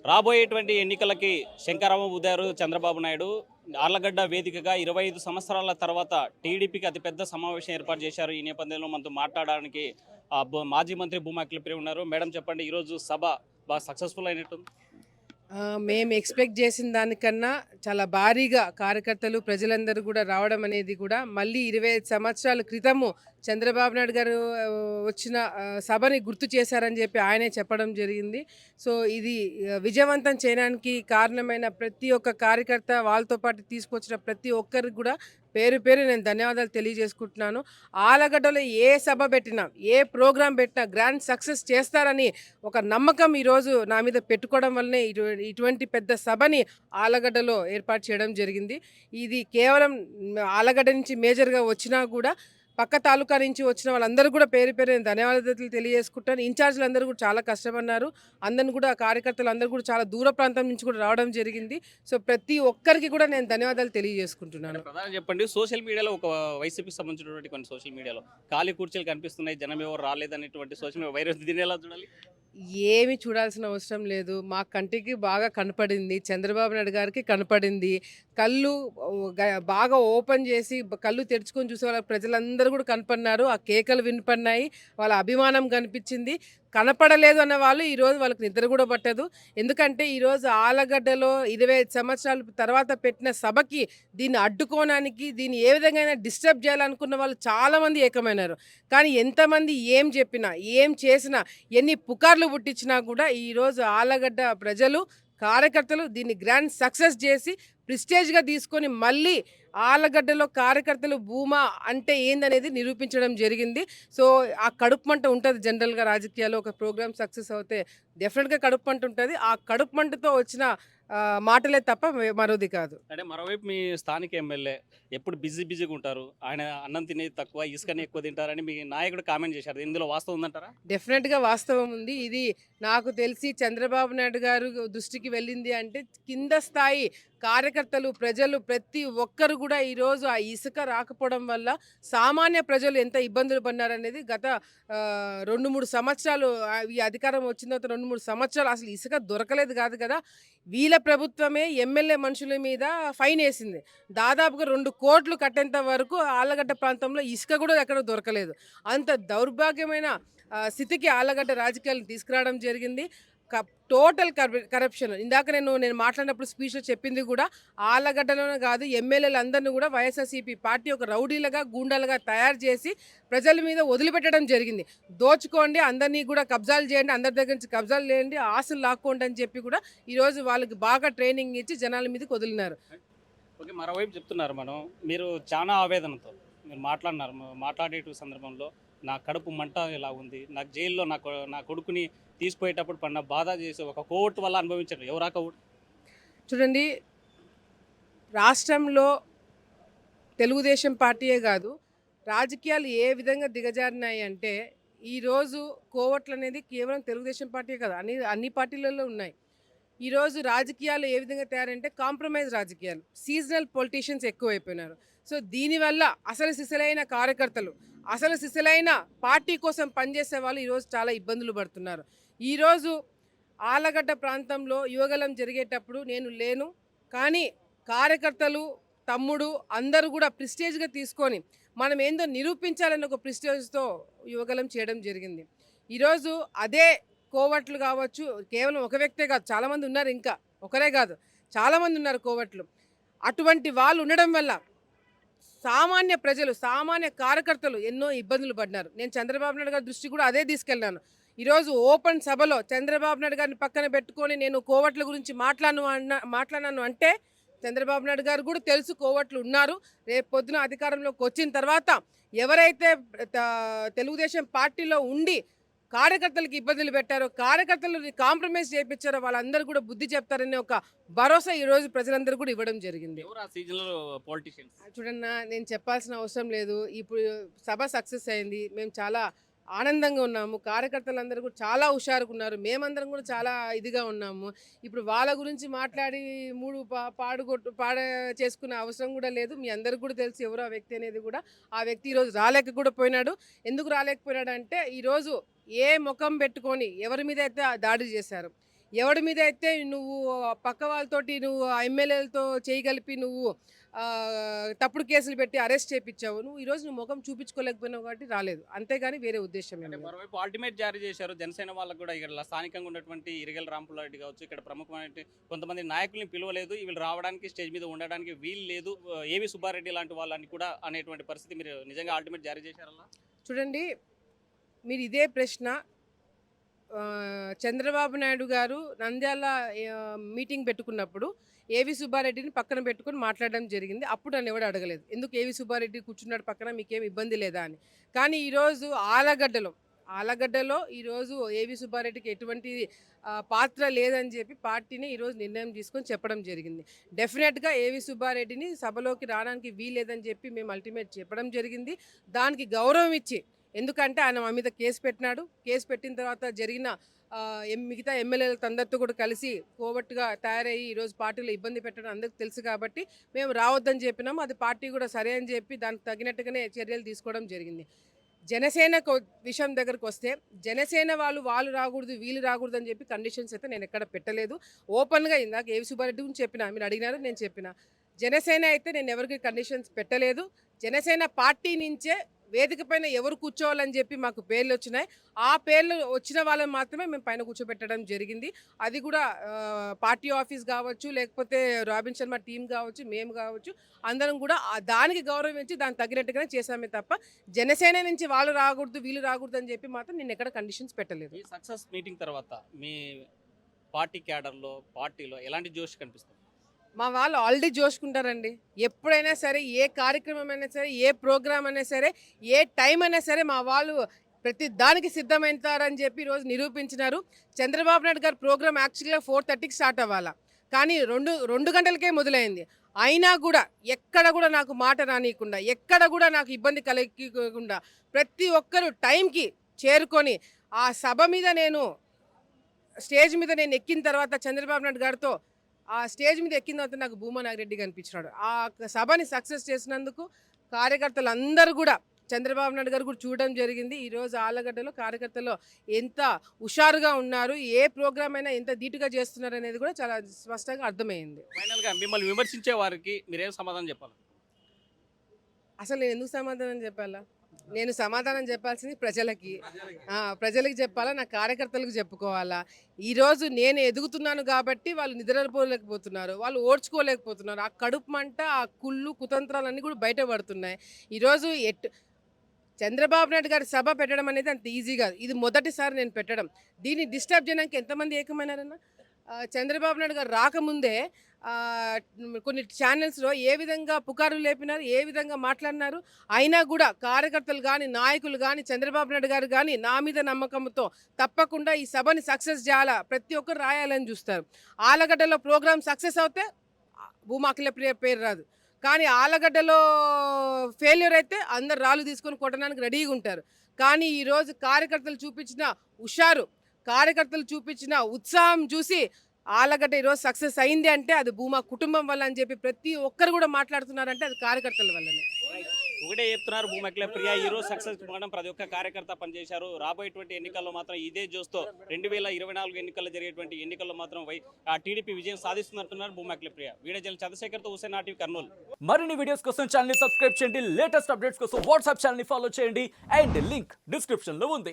రాబోయేటువంటి ఎన్నికలకి శంకరామ ఊదారు చంద్రబాబు నాయుడు. ఆళ్లగడ్డ వేదికగా 25 సంవత్సరాల తర్వాత టీడీపీకి అతిపెద్ద సమావేశం ఏర్పాటు చేశారు. ఈ నేపథ్యంలో మనతో మాట్లాడడానికి మాజీ మంత్రి భూమా అఖిలప్రియ ఉన్నారు. మేడం చెప్పండి, ఈరోజు సభ బాగా సక్సెస్ఫుల్ అయినట్టుంది. మేము ఎక్స్‌పెక్ట్ చేసిన దానికన్నా చాలా భారీగా కార్యకర్తలు, ప్రజలందరూ కూడా రావడం అనేది కూడా మళ్ళీ 25 సంవత్సరాల క్రితము చంద్రబాబు నాయుడు గారు వచ్చిన సభని గుర్తు చేశారని చెప్పి ఆయనే చెప్పడం జరిగింది. సో, ఇది విజయవంతం చేయడానికి కారణమైన ప్రతి ఒక్క కార్యకర్త, వాళ్ళతో పాటు తీసుకొచ్చిన ప్రతి ఒక్కరికి కూడా పేరు పేరు నేను ధన్యవాదాలు తెలియజేసుకుంటున్నాను. ఆలగడ్డలో ఏ సభ పెట్టినా, ఏ ప్రోగ్రామ్ పెట్టినా గ్రాండ్ సక్సెస్ చేస్తారని ఒక నమ్మకం ఈరోజు నా మీద పెట్టుకోవడం వల్లనే ఇటువంటి పెద్ద సభని ఆలగడ్డలో ఏర్పాటు చేయడం జరిగింది. ఇది కేవలం ఆలగడ్డ నుంచి మేజర్‌గా వచ్చినా కూడా పక్క తాలూకా నుంచి వచ్చిన వాళ్ళందరూ కూడా పేరు పేరు నేను ధన్యవాదాలు తెలియజేసుకుంటాను. ఇన్ఛార్జ్‌లందరూ కూడా చాలా కష్టపడినారు. అందరిని కూడా కార్యకర్తలందరూ కూడా చాలా దూర ప్రాంతం నుంచి కూడా రావడం జరిగింది. సో, ప్రతి ఒక్కరికి కూడా నేను ధన్యవాదాలు తెలియజేసుకుంటున్నాను. ప్రధానంగా చెప్పండి, సోషల్ మీడియాలో ఒక వైసీపీకి సంబంధించినటువంటి కొన్ని సోషల్ మీడియాలో ఖాళీ కుర్చీలు కనిపిస్తున్నాయి, జనం ఎవరు రాలేదనేటువంటి సోషల్ మీడియా వైరస్, దీన్ని ఎలా చూడాలి? ఏమి చూడాల్సిన అవసరం లేదు. మా కంటికి బాగా కనపడింది. చంద్రబాబు నాయుడు గారికి కనపడింది. కళ్ళు బాగా ఓపెన్ చేసి కళ్ళు తెరుచుకొని చూసే వాళ్ళ ప్రజలందరూ కూడా కనపడినారు. ఆ కేకలు వినపడినాయి. వాళ్ళ అభిమానం కనిపించింది. కనపడలేదు అన్న వాళ్ళు ఈరోజు వాళ్ళకి నిద్ర కూడా పట్టదు. ఎందుకంటే ఈరోజు ఆలగడ్డలో 25 సంవత్సరాల తర్వాత పెట్టిన సభకి దీన్ని అడ్డుకోవడానికి, దీన్ని ఏ విధంగా డిస్టర్బ్ చేయాలనుకున్న వాళ్ళు చాలామంది ఏకమైనారు. కానీ ఎంతమంది ఏం చెప్పినా, ఏం చేసినా, ఎన్ని పుకార్లు పుట్టించినా కూడా ఈరోజు ఆలగడ్డ ప్రజలు, కార్యకర్తలు దీన్ని గ్రాండ్ సక్సెస్ చేసి ప్రిస్టేజ్‌గా తీసుకొని మళ్ళీ ఆలగడ్డలో కార్యకర్తలు భూమా అంటే ఏందనేది నిరూపించడం జరిగింది. సో, ఆ కడుపు మంట ఉంటది జనరల్‌గా రాజకీయాల్లో. ఒక ప్రోగ్రామ్ సక్సెస్ అవుతే డెఫినెట్‌గా కడుపు మంట ఉంటది. ఆ కడుపు మంటతో వచ్చిన మాటలే తప్ప మరోది కాదు. అంటే మరోవైపు మీ స్థానిక ఎమ్మెల్యే ఎప్పుడు బిజీగా ఉంటారు. ఆయన అన్నం తినేది తక్కువ, ఇసుకని ఎక్కువ తింటారని మీ నాయకుడు కామెంట్ చేశారు. ఇందులో వాస్తవం ఉందంటారా? డెఫినెట్‌గా వాస్తవం ఉంది. ఇది నాకు తెలిసి చంద్రబాబు నాయుడు గారు దృష్టికి వెళ్ళింది అంటే కింద స్థాయి కార్యకర్తలు, ప్రజలు ప్రతి ఒక్కరు కూడా ఈరోజు ఆ ఇసుక రాకపోవడం వల్ల సామాన్య ప్రజలు ఎంత ఇబ్బందులు పడినారనేది గత 2, 3 సంవత్సరాలు ఈ అధికారం వచ్చిన తర్వాత 2, 3 సంవత్సరాలు అసలు ఇసుక దొరకలేదు కాదు కదా! వీళ్ళ ప్రభుత్వమే ఎమ్మెల్యే మనుషుల మీద ఫైన్ ఏసింది. దాదాపుగా 2,00,00,000 కట్టేంత వరకు ఆళ్లగడ్డ ప్రాంతంలో ఇసుక కూడా ఎక్కడ దొరకలేదు. అంత దౌర్భాగ్యమైన స్థితికి ఆళ్లగడ్డ రాజకీయాలను తీసుకురావడం జరిగింది. Total corruption. ఇందాక నేను మాట్లాడినప్పుడు స్పీచ్‌లో చెప్పింది కూడా ఆళ్లగడ్డలోనే కాదు, ఎమ్మెల్యేలందరిని కూడా వైఎస్ఆర్‌సీపీ పార్టీ ఒక రౌడీలుగా, గూండాలుగా తయారు చేసి ప్రజల మీద వదిలిపెట్టడం జరిగింది. దోచుకోండి, అందరినీ కూడా కబ్జాలు చేయండి, అందరి దగ్గర నుంచి కబ్జాలు చేయండి, ఆస్తులు లాక్కోండి అని చెప్పి కూడా ఈరోజు వాళ్ళకి బాగా ట్రైనింగ్ ఇచ్చి జనాల మీదకి వదిలినారు. ఓకే, మరోవైపు చెప్తున్నారు మనం, మీరు చాలా ఆవేదనతో మీరు మాట్లాడినారు. మాట్లాడే సందర్భంలో నా కడుపు మంట ఇలా ఉంది, నాకు జైల్లో నా కొడుకుని తీసుకుపోయేటప్పుడు పడిన బాధ చేసి ఒక కోర్టు వల్ల అనుభవించారు. ఎవరా కోర్టు? చూడండి, రాష్ట్రంలో తెలుగుదేశం పార్టీయే కాదు, రాజకీయాలు ఏ విధంగా దిగజారినాయి అంటే ఈరోజు కోవట్లు అనేది కేవలం తెలుగుదేశం పార్టీయే కాదు, అన్ని పార్టీలలో ఉన్నాయి. ఈరోజు రాజకీయాలు ఏ విధంగా తయారంటే కాంప్రమైజ్ రాజకీయాలు, సీజనల్ పొలిటీషియన్స్ ఎక్కువైపోయినారు. సో, దీనివల్ల అసలు సిసలైన కార్యకర్తలు, అసలు సిసలైన పార్టీ కోసం పనిచేసే వాళ్ళు ఈరోజు చాలా ఇబ్బందులు పడుతున్నారు. ఈరోజు ఆలగడ్డ ప్రాంతంలో యువగలం జరిగేటప్పుడు నేను లేను, కానీ కార్యకర్తలు, తమ్ముడు అందరూ కూడా ప్రిస్టేజ్‌గా తీసుకొని మనం ఏందో నిరూపించాలని ఒక ప్రిస్టేజ్‌తో యువగలం చేయడం జరిగింది. ఈరోజు అదే కోవట్లు కావచ్చు, కేవలం ఒక వ్యక్తే కాదు, చాలామంది ఉన్నారు, ఇంకా ఒకరే కాదు చాలామంది ఉన్నారు కోవట్లు. అటువంటి వాళ్ళు ఉండడం వల్ల సామాన్య ప్రజలు, సామాన్య కార్యకర్తలు ఎన్నో ఇబ్బందులు పడినారు. నేను చంద్రబాబు నాయుడు గారి దృష్టికి కూడా అదే తీసుకెళ్ళాను. ఈరోజు ఓపెన్ సభలో చంద్రబాబు నాయుడు గారిని పక్కన పెట్టుకొని నేను కోవట్ల గురించి మాట్లాడాను అంటే చంద్రబాబు నాయుడు గారు కూడా తెలుసు కోవట్లు ఉన్నారు. రేపు పొద్దున అధికారంలోకి వచ్చిన తర్వాత ఎవరైతే తెలుగుదేశం పార్టీలో ఉండి కార్యకర్తలకు ఇబ్బందులు పెట్టారో, కార్యకర్తలు కాంప్రమైజ్ చేయించారో వాళ్ళందరూ కూడా బుద్ధి చెప్తారనే ఒక భరోసా ఈరోజు ప్రజలందరూ కూడా ఇవ్వడం జరిగింది. చూడన్నా, నేను చెప్పాల్సిన అవసరం లేదు. ఇప్పుడు సభ సక్సెస్ అయింది. మేము చాలా ఆనందంగా ఉన్నాము. కార్యకర్తలందరూ కూడా చాలా హుషారుగా ఉన్నారు. మేమందరం కూడా చాలా ఇదిగా ఉన్నాము. ఇప్పుడు వాళ్ళ గురించి మాట్లాడి పాడ చేసుకునే అవసరం కూడా లేదు. మీ అందరికి కూడా తెలుసు ఎవరు ఆ వ్యక్తి అనేది కూడా. ఆ వ్యక్తి ఈరోజు రాలేక కూడా పోయినాడు. ఎందుకు రాలేకపోయినాడు అంటే ఈరోజు ఏ ముఖం పెట్టుకొని ఎవరి మీద అయితే దాడి చేశారు, ఎవడి మీద అయితే నువ్వు పక్క వాళ్ళతోటి నువ్వు ఎమ్మెల్యేలతో చేయగలిపి నువ్వు తప్పుడు కేసులు పెట్టి అరెస్ట్ చేయించావు, నువ్వు ఈరోజు నువ్వు ముఖం చూపించుకోలేకపోయినావు కాబట్టి రాలేదు, అంతేగాని వేరే ఉద్దేశం ఏం అంటే లేదు. మరోవైపు అల్టిమేట్ జారీ చేశారు జనసేన వాళ్ళకు కూడా. ఇక్కడ స్థానికంగా ఉన్నటువంటి ఇరిగల్ రాంపుల్లారెడ్డి కావచ్చు, ఇక్కడ ప్రముఖమైన కొంతమంది నాయకుల్ని పిలవలేదు, వీళ్ళు రావడానికి స్టేజ్ మీద ఉండడానికి వీలు లేదు, ఏవి సుబ్బారెడ్డి లాంటి వాళ్ళని కూడా అనేటువంటి పరిస్థితి. మీరు నిజంగా అల్టిమేట్ జారీ చేశారల్లా? చూడండి, మీరు ఇదే ప్రశ్న చంద్రబాబు నాయుడు గారు నంద్యాల మీటింగ్ పెట్టుకున్నప్పుడు ఏవి సుబ్బారెడ్డిని పక్కన పెట్టుకొని మాట్లాడడం జరిగింది. అప్పుడు నన్ను ఎవడు అడగలేదు, ఎందుకు ఏవి సుబ్బారెడ్డి కూర్చున్నాడు పక్కన, మీకేం ఇబ్బంది లేదా అని. కానీ ఈరోజు ఆలగడ్డలో ఈరోజు ఏవి సుబ్బారెడ్డికి ఎటువంటి పాత్ర లేదని చెప్పి పార్టీని ఈరోజు నిర్ణయం తీసుకొని చెప్పడం జరిగింది. డెఫినెట్గా ఏవి సుబ్బారెడ్డిని సభలోకి రావడానికి వీలేదని చెప్పి మేము అల్టిమేట్ చెప్పడం జరిగింది. దానికి గౌరవం ఇచ్చి, ఎందుకంటే ఆయన మా మీద కేసు పెట్టినాడు, కేసు పెట్టిన తర్వాత జరిగిన మిగతా ఎమ్మెల్యేలతో అందరితో కూడా కలిసి కోవట్టుగా తయారయ్యి ఈరోజు పార్టీలో ఇబ్బంది పెట్టడం అందరికి తెలుసు కాబట్టి మేము రావద్దని చెప్పినాము. అది పార్టీ కూడా సరే అని చెప్పి దానికి తగినట్టుగానే చర్యలు తీసుకోవడం జరిగింది. జనసేన విషయం దగ్గరకు వస్తే, జనసేన వాళ్ళు రాకూడదు వీళ్ళు రాకూడదు అని చెప్పి కండిషన్స్ అయితే నేను ఎక్కడ పెట్టలేదు. ఓపెన్గా ఇందాక ఏవి సుబ్బారెడ్డి గురించి చెప్పిన, మీరు అడిగినారు, నేను చెప్పిన జనసేన అయితే నేను ఎవరికి కండిషన్స్ పెట్టలేదు. జనసేన పార్టీ నుంచే వేదిక పైన ఎవరు కూర్చోవాలని చెప్పి మాకు పేర్లు వచ్చినాయి. ఆ పేర్లు వచ్చిన వాళ్ళని మాత్రమే మేము పైన కూర్చోబెట్టడం జరిగింది. అది కూడా పార్టీ ఆఫీస్ కావచ్చు, లేకపోతే రాబిన్ శర్మ టీం కావచ్చు, మేము కావచ్చు, అందరం కూడా దానికి గౌరవించి దానికి తగినట్టుగానే చేసామే తప్ప జనసేన నుంచి వాళ్ళు రాకూడదు వీళ్ళు రాకూడదు అని చెప్పి మాత్రం నేను ఎక్కడ కండిషన్స్ పెట్టలేదు. ఈ సక్సెస్ మీటింగ్ తర్వాత మీ పార్టీ క్యాడర్లో, పార్టీలో ఎలాంటి జోష్ కనిపిస్తుంది? మా వాళ్ళు ఆల్రెడీ జోష్కుంటారండి. ఎప్పుడైనా సరే, ఏ కార్యక్రమం అయినా సరే, ఏ ప్రోగ్రామ్ అయినా సరే, ఏ టైం అయినా సరే మా వాళ్ళు ప్రతి దానికి సిద్ధమవుతారని చెప్పి ఈరోజు నిరూపించినారు. చంద్రబాబు నాయుడు గారు ప్రోగ్రామ్ యాక్చువల్గా 4:30కి స్టార్ట్ అవ్వాలా, కానీ రెండు గంటలకే మొదలైంది. అయినా కూడా ఎక్కడ కూడా నాకు మాట రానియకుండా, ఎక్కడ కూడా నాకు ఇబ్బంది కలగకుండా ప్రతి ఒక్కరు టైంకి చేరుకొని ఆ సభ మీద స్టేజ్ మీద నేను ఎక్కిన తర్వాత చంద్రబాబు నాయుడు గారితో ఆ స్టేజ్ మీద ఎక్కిన తర్వాత నాకు భూమా నాగిరెడ్డి కనిపించినాడు. ఆ సభని సక్సెస్ చేసినందుకు కార్యకర్తలు అందరూ కూడా చంద్రబాబు నాయుడు గారు కూడా చూడడం జరిగింది. ఈరోజు ఆలగడ్డలో కార్యకర్తలు ఎంత హుషారుగా ఉన్నారు, ఏ ప్రోగ్రామ్ అయినా ఎంత ధీటుగా చేస్తున్నారు అనేది కూడా చాలా స్పష్టంగా అర్థమైంది. ఫైనల్గా మిమ్మల్ని విమర్శించే వారికి మీరేం సమాధానం చెప్పాలి? అసలు నేను ఎందుకు సమాధానం చెప్పాలా? నేను సమాధానం చెప్పాల్సింది ప్రజలకి చెప్పాలా, నా కార్యకర్తలకు చెప్పుకోవాలా. ఈరోజు నేను ఎదుగుతున్నాను కాబట్టి వాళ్ళు నిద్రపోలేకపోతున్నారు, వాళ్ళు ఓడ్చుకోలేకపోతున్నారు. ఆ కడుపు మంట, ఆ కుళ్ళు కుతంత్రాలన్నీ కూడా బయటపడుతున్నాయి. ఈరోజు చంద్రబాబు నాయుడు గారి సభ పెట్టడం అనేది అంత ఈజీ కాదు. ఇది మొదటిసారి నేను పెట్టడం. దీన్ని డిస్టర్బ్ చేయడానికి ఎంతమంది ఏకమైనారన్నా? చంద్రబాబు నాయుడు గారు రాకముందే కొన్ని ఛానల్స్లో ఏ విధంగా పుకారు లేపినారు, ఏ విధంగా మాట్లాడినారు. అయినా కూడా కార్యకర్తలు కానీ, నాయకులు కానీ, చంద్రబాబు నాయుడు గారు కానీ నా మీద నమ్మకంతో తప్పకుండా ఈ సభని సక్సెస్ చేయాలా, ప్రతి ఒక్కరు రాయాలని చూస్తారు. ఆలగడ్డలో ప్రోగ్రామ్ సక్సెస్ అవుతే భూమా అఖిలప్రియ పేరు రాదు, కానీ ఆలగడ్డలో ఫెయిల్యూర్ అయితే అందరు రాళ్ళు తీసుకొని కొట్టడానికి రెడీగా ఉంటారు. కానీ ఈరోజు కార్యకర్తలు చూపించిన హుషారు, కార్యకర్తలు చూపించిన ఉత్సాహం చూసి ఆలగడ్డ ఈరోజు సక్సెస్ అయింది అంటే అది భూమా కుటుంబం వల్ల అని చెప్పి ప్రతి ఒక్కరు కూడా మాట్లాడుతున్నారంటే అది కార్యకర్తల వల్లనే. ఒకటే చెప్తున్నారు, భూమా అఖిలప్రియ ఈరోజు సక్సెస్ కావడం ప్రతి ఒక్క కార్యకర్త పనిచేశారు. రాబోయేటువంటి ఎన్నికల్లో మాత్రం ఇదే చూస్తూ 2024 ఎన్నికల్లో జరిగేటువంటి ఎన్నికల్లో మాత్రం టీడీపీ విజయం సాధిస్తున్నట్టున్నారు భూమా అఖిలప్రియ. వీడియో జర్నలిస్ట్ చంద్రశేఖర్తో హుసేన్, ఆర్టీవీ కర్నూలు. మరిన్ని వీడియోస్ కోసం ఛానల్ ని సబ్స్క్రైబ్ చేయండి, లేటెస్ట్ అప్డేట్స్ కోసం వాట్సాప్ ఛానల్ ని ఫాలో చేయండి అండ్ లింక్ డిస్క్రిప్షన్ లో ఉంది.